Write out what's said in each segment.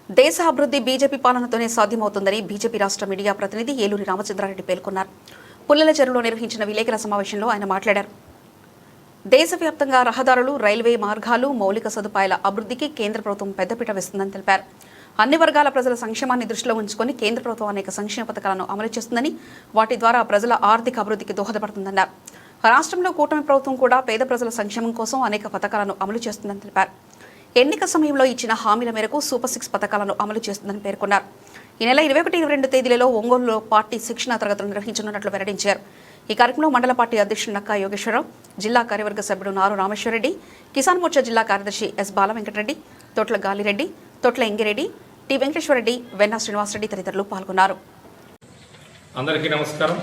దేశ అభివృద్ధి బీజేపీ పాలనతోనే సాధ్యమవుతుందని బీజేపీ రాష్ట్ర మీడియా ప్రతినిధి ఏలూరి రామచంద్రారెడ్డి పేర్కొన్నారు. పుల్లల చెరువులో నిర్వహించిన విలేకరుల సమావేశంలో ఆయన మాట్లాడారు. దేశవ్యాప్తంగా రహదారులు, రైల్వే మార్గాలు, మౌలిక సదుపాయాల అభివృద్ధికి కేంద్ర ప్రభుత్వం పెద్దపీట వేస్తుందని తెలిపారు. అన్ని వర్గాల ప్రజల సంక్షేమాన్ని దృష్టిలో ఉంచుకొని కేంద్ర ప్రభుత్వం అనేక సంక్షేమ పథకాలను అమలు చేస్తుందని, వాటి ద్వారా ప్రజల ఆర్థిక అభివృద్ధికి దోహదపడుతుందన్నారు. రాష్ట్రంలో కూటమి ప్రభుత్వం కూడా పేద ప్రజల సంక్షేమం కోసం అనేక పథకాలను అమలు చేస్తుందని తెలిపారు. ఎన్నిక సమయంలో ఇచ్చిన హామీల మేరకు సూపర్ 6 పథకాలను అమలు చేస్తుందని పేర్కొన్నారు. ఈ నెల 21-22 తేదీలలో ఒంగోలులో పార్టీ శిక్షణా తరగతులు నిర్వహించనున్నట్లు వెల్లడించారు. ఈ కార్యక్రమంలో మండల పార్టీ అధ్యక్షుడు నక్కా యోగేశ్వరరావు, జిల్లా కార్యవర్గ సభ్యుడు నారు రామేశ్వరరెడ్డి, కిసాన్ మోర్చా జిల్లా కార్యదర్శి ఎస్ బాలవెంకటరెడ్డి, తోట్ల గాలిరెడ్డి, తోట్ల ఎంగిరెడ్డి, టి వెంకటేశ్వరరెడ్డి, వెన్నా శ్రీనివాసరెడ్డి తదితరులు పాల్గొన్నారు. అందరికీ నమస్కారం.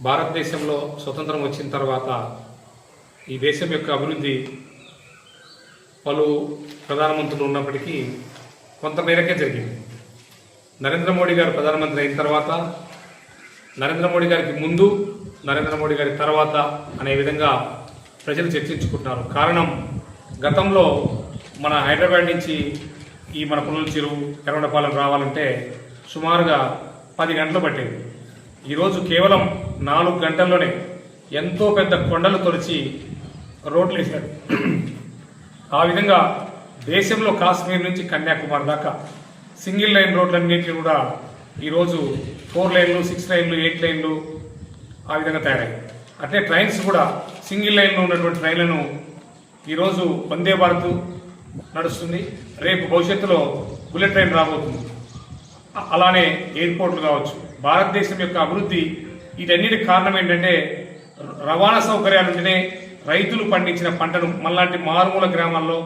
భారతదేశంలో స్వతంత్రం వచ్చిన తర్వాత ఈ దేశం యొక్క అభివృద్ధి పలు ప్రధానమంత్రులు ఉన్నప్పటికీ కొంత మేరకే జరిగింది. నరేంద్ర మోడీ గారు ప్రధానమంత్రి అయిన తర్వాత, నరేంద్ర మోడీ గారికి ముందు, నరేంద్ర మోడీ గారి తర్వాత అనే విధంగా ప్రజలు చర్చించుకుంటున్నారు. కారణం, గతంలో మన హైదరాబాద్ నుంచి ఈ మన పుల్లల చెరువు, ఎర్రగొండపాలెం రావాలంటే సుమారుగా 10 గంటలు పట్టేది. ఈరోజు కేవలం 4 గంటల్లోనే ఎంతో పెద్ద కొండలు తొలిచి రోడ్లు వేశారు. ఆ విధంగా దేశంలో కాశ్మీర్ నుంచి కన్యాకుమారి దాకా సింగిల్ లైన్ రోడ్లన్నింటినీ కూడా ఈరోజు 4 లైన్లు, 6 లైన్లు, 8 లైన్లు ఆ విధంగా తయారయ్యాయి. అట్లే ట్రైన్స్ కూడా సింగిల్ లైన్లో ఉన్నటువంటి ట్రైన్లను ఈరోజు వందే భారత్ నడుస్తుంది. రేపు భవిష్యత్తులో బుల్లెట్ ట్రైన్ రాబోతుంది. అలానే ఎయిర్పోర్ట్లు కావచ్చు. భారతదేశం యొక్క అభివృద్ధి వీటన్నిటికి కారణం ఏంటంటే రవాణా సౌకర్యాలుంటేనే రైతులు పండించిన పంటను, మనలాంటి మారుమూల గ్రామాల్లో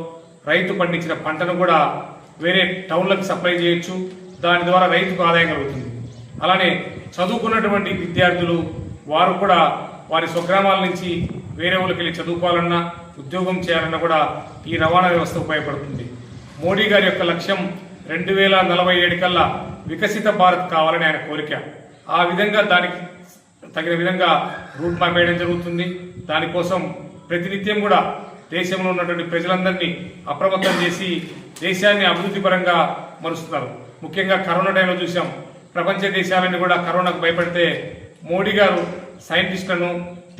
రైతు పండించిన పంటను కూడా వేరే టౌన్లకు సప్లై చేయొచ్చు. దాని ద్వారా రైతుకు ఆదాయం కలుగుతుంది. అలానే చదువుకున్నటువంటి విద్యార్థులు వారు కూడా వారి స్వగ్రామాల నుంచి వేరే ఊళ్ళకి వెళ్ళి చదువుకోవాలన్నా, ఉద్యోగం చేయాలన్నా కూడా ఈ రవాణా వ్యవస్థ ఉపయోగపడుతుంది. మోడీ గారి యొక్క లక్ష్యం 2047 కల్లా వికసిత భారత్ కావాలని ఆయన కోరిక. ఆ విధంగా దానికి తగిన విధంగా రూట్ మ్యాప్ వేయడం జరుగుతుంది. దానికోసం ప్రతినిత్యం కూడా దేశంలో ఉన్నటువంటి ప్రజలందరినీ అప్రమత్తం చేసి దేశాన్ని అభివృద్ధి పరంగా మరుస్తున్నారు. ముఖ్యంగా కరోనా టైంలో చూసాం, ప్రపంచ దేశాలన్నీ కూడా కరోనాకు భయపడితే మోడీ గారు సైంటిస్టులను,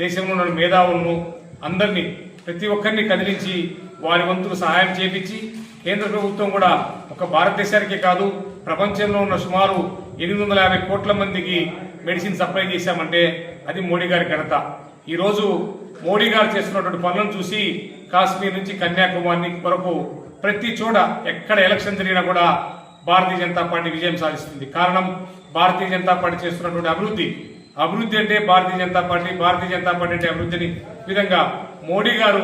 దేశంలో ఉన్న మేధావులను అందరినీ, ప్రతి ఒక్కరిని కదిలించి వారి వంతుకు సహాయం చేపించి కేంద్ర ప్రభుత్వం కూడా ఒక భారతదేశానికే కాదు ప్రపంచంలో ఉన్న సుమారు 850 కోట్ల మందికి మెడిసిన్ సప్లై చేశామంటే అది మోడీ గారి ఘనత. ఈరోజు మోడీ గారు చేస్తున్నటువంటి పనులను చూసి కాశ్మీర్ నుంచి కన్యాకుమారి వరకు ప్రతి చోట ఎక్కడ ఎలక్షన్ జరిగినా కూడా భారతీయ జనతా పార్టీ విజయం సాధిస్తుంది. కారణం, భారతీయ జనతా పార్టీ చేస్తున్నటువంటి అభివృద్ధి అంటే భారతీయ జనతా పార్టీ, భారతీయ జనతా పార్టీ అంటే అభివృద్ధిని విధంగా మోడీ గారు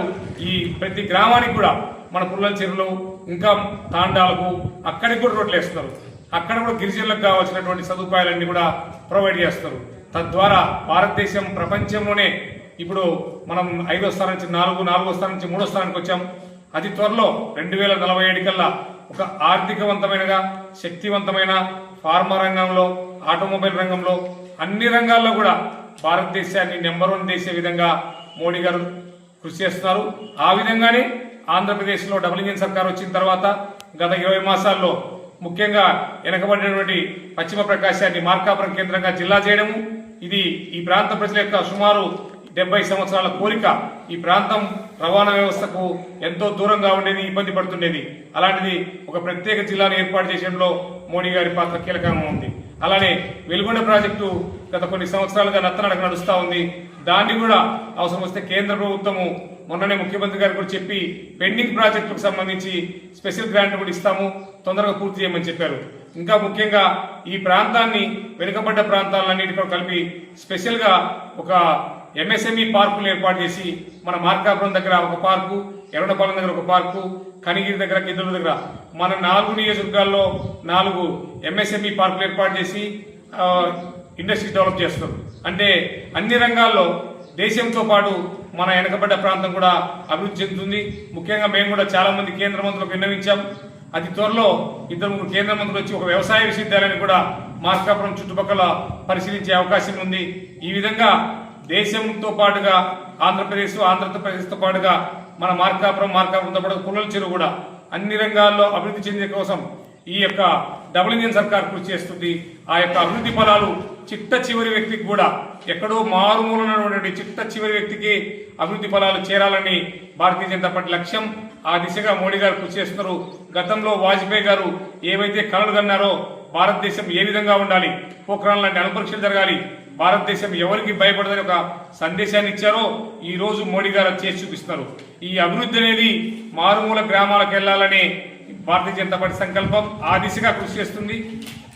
ఈ ప్రతి గ్రామానికి కూడా మన పుల్లల చెరువులు, ఇంకా తాండాలకు అక్కడికి కూడా రోడ్లు వేస్తున్నారు. అక్కడ కూడా గిరిజనులకు కావాల్సినటువంటి సదుపాయాలన్నీ కూడా ప్రొవైడ్ చేస్తారు. తద్వారా భారతదేశం ప్రపంచంలోనే ఇప్పుడు మనం 5వ స్థానం నుంచి 4వ స్థానం నుంచి 3వ స్థానానికి వచ్చాం. అతి త్వరలో 2047 కల్లా ఒక ఆర్థికవంతమైనగా, శక్తివంతమైన ఫార్మా రంగంలో, ఆటోమొబైల్ రంగంలో, అన్ని రంగాల్లో కూడా భారతదేశాన్ని నెంబర్ 1 చేసే విధంగా మోడీ గారు కృషి చేస్తున్నారు. ఆ విధంగానే ఆంధ్రప్రదేశ్లో డబుల్ ఇంజిన్ సర్కార్ వచ్చిన తర్వాత గత 20 మాసాల్లో ముఖ్యంగా వెనకబడినటువంటి పశ్చిమ ప్రకాశాన్ని మార్కాపురం కేంద్రంగా జిల్లా చేయడము, ఇది ఈ ప్రాంత ప్రజల యొక్క సుమారు 70 సంవత్సరాల కోరిక. ఈ ప్రాంతం రవాణా వ్యవస్థకు ఎంతో దూరంగా ఉండేది, ఇబ్బంది పడుతుండేది. అలాంటిది ఒక ప్రత్యేక జిల్లాను ఏర్పాటు చేయడంలో మోడీ గారి పాత్ర కీలకంగా ఉంది. అలానే వెలుగొండ ప్రాజెక్టు గత కొన్ని సంవత్సరాలుగా నత్తనడక నడుస్తూ ఉంది. దాన్ని కూడా అవసరం వస్తే కేంద్ర ప్రభుత్వము మొన్ననే ముఖ్యమంత్రి గారు కూడా చెప్పి పెండింగ్ ప్రాజెక్టులకు సంబంధించి స్పెషల్ గ్రాంట్ కూడా ఇస్తాము, తొందరగా పూర్తి చేయమని చెప్పారు. ఇంకా ముఖ్యంగా ఈ ప్రాంతాన్ని, వెనుకబడ్డ ప్రాంతాలన్నిటి కూడా కలిపి స్పెషల్గా ఒక ఎంఎస్ఎంఈ పార్కులు ఏర్పాటు చేసి మన మార్కాపురం దగ్గర ఒక పార్కు, ఎర్రగొండపాలెం దగ్గర ఒక పార్కు, కనిగిరి దగ్గర, గిద్దలూరు దగ్గర మన 4 నియోజకవర్గాల్లో 4 ఎంఎస్ఎంఈ పార్కులు ఏర్పాటు చేసి ఇండస్ట్రీ డెవలప్ చేస్తారు. అంటే అన్ని రంగాల్లో దేశంతో పాటు మన వెనకబడ్డ ప్రాంతం కూడా అభివృద్ధి చెందుతుంది. ముఖ్యంగా మేము కూడా చాలా మంది కేంద్ర మంత్రులకు విన్నవించాం. అతి త్వరలో 2-3 కేంద్ర మంత్రులు వచ్చి ఒక వ్యవసాయ విశ్వవిద్యాలయాన్ని కూడా మార్కాపురం చుట్టుపక్కల పరిశీలించే అవకాశం ఉంది. ఈ విధంగా దేశంతో పాటుగా ఆంధ్రప్రదేశ్తో పాటుగా మన మార్కాపురంతో పాటు పుల్లల చెరువు కూడా అన్ని రంగాల్లో అభివృద్ధి చెందే కోసం ఈ యొక్క డబుల్ ఇంజిన్ సర్కార్ కృషి చేస్తుంది. ఆ యొక్క అభివృద్ధి ఫలాలు చిట్ట చివరి వ్యక్తికి కూడా ఎక్కడో మారుమూలనటువంటి చిట్ట చివరి వ్యక్తికి అభివృద్ధి ఫలాలు చేరాలని భారతీయ జనతా పార్టీ లక్ష్యం. ఆ దిశగా మోడీ గారు కృషి చేస్తున్నారు. గతంలో వాజ్పేయి గారు ఏవైతే కలలు కన్నారో భారతదేశం ఏ విధంగా ఉండాలి, పోఖ్రాన్ లాంటి అణుపరీక్షలు జరగాలి, భారతదేశం ఎవరికి భయపడదని ఒక సందేశాన్ని ఇచ్చారో ఈ రోజు మోడీ గారు చేసి చూపిస్తున్నారు. ఈ అభివృద్ధి అనేది మారుమూల గ్రామాలకు వెళ్లాలనే భారతీయ జనతా పార్టీ సంకల్పం. ఆ దిశగా కృషి చేస్తుంది.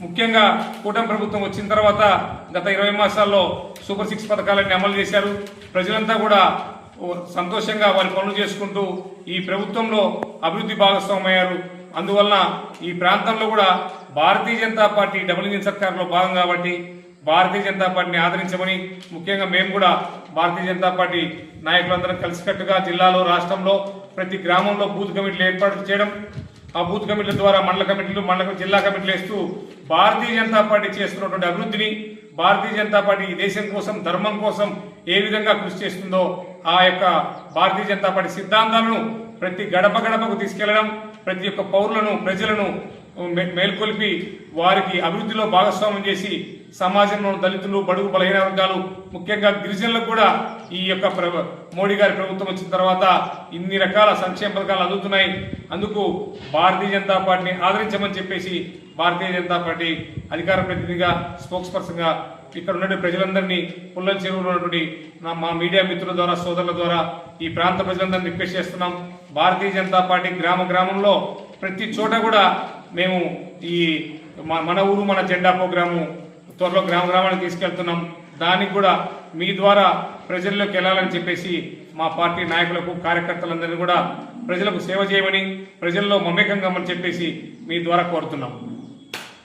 ముఖ్యంగా కూటమి ప్రభుత్వం వచ్చిన తర్వాత గత 20 మాసాల్లో సూపర్ 6 పథకాలన్నీ అమలు చేశారు. ప్రజలంతా కూడా సంతోషంగా వారి పనులు చేసుకుంటూ ఈ ప్రభుత్వంలో అభివృద్ధి భాగస్వామయ్యారు. అందువలన ఈ ప్రాంతంలో కూడా Bharatiya Janata party double engine సర్కార్లో భాగం కాబట్టి భారతీయ జనతా పార్టీని ఆదరించమని, ముఖ్యంగా మేము కూడా భారతీయ జనతా పార్టీ నాయకులందరం కలిసికట్టుగా జిల్లాలో రాష్ట్రంలో ప్రతి గ్రామంలో బూత్ కమిటీలు ఏర్పాటు చేయడం, ఆ బూత్ కమిటీల ద్వారా మండల కమిటీలు జిల్లా కమిటీలు వేస్తూ భారతీయ జనతా పార్టీ చేస్తున్నటువంటి అభివృద్ధిని, భారతీయ జనతా పార్టీ ఈ దేశం కోసం ధర్మం కోసం ఏ విధంగా కృషి చేస్తుందో ఆ యొక్క భారతీయ జనతా పార్టీ సిద్ధాంతాలను ప్రతి గడప గడపకు తీసుకెళ్లడం, ప్రతి ఒక్క పౌరులను ప్రజలను మేల్కొల్పి వారికి అభివృద్ధిలో భాగస్వామ్యం చేసి సమాజంలో దళితులు, బడుగు బలహీన వర్గాలు, ముఖ్యంగా గిరిజనులకు కూడా ఈ యొక్క మోడీ గారి ప్రభుత్వం వచ్చిన తర్వాత ఇన్ని రకాల సంక్షేమ పథకాలు అందుతున్నాయి. అందుకు భారతీయ జనతా పార్టీని ఆదరించమని చెప్పేసి భారతీయ జనతా పార్టీ అధికార ప్రతినిధిగా స్పోక్స్ పర్సన్ గా ఇక్కడ ఉన్నటువంటి ప్రజలందరినీ పుల్లల చెరువులో ఉన్నటువంటి మా మీడియా మిత్రుల ద్వారా సోదరుల ద్వారా ఈ ప్రాంత ప్రజలందరినీ రిక్వెస్ట్ చేస్తున్నాం. భారతీయ జనతా పార్టీ గ్రామంలో ప్రతి చోట కూడా మేము ఈ మన ఊరు మన జెండా ప్రోగ్రాము త్వరలో గ్రామానికి తీసుకెళ్తున్నాం. దానికి కూడా మీ ద్వారా ప్రజల్లోకి వెళ్ళాలని చెప్పేసి మా పార్టీ నాయకులకు కార్యకర్తలందరినీ కూడా ప్రజలకు సేవ చేయమని, ప్రజల్లో మమేకంగా చెప్పేసి మీ ద్వారా కోరుతున్నాం.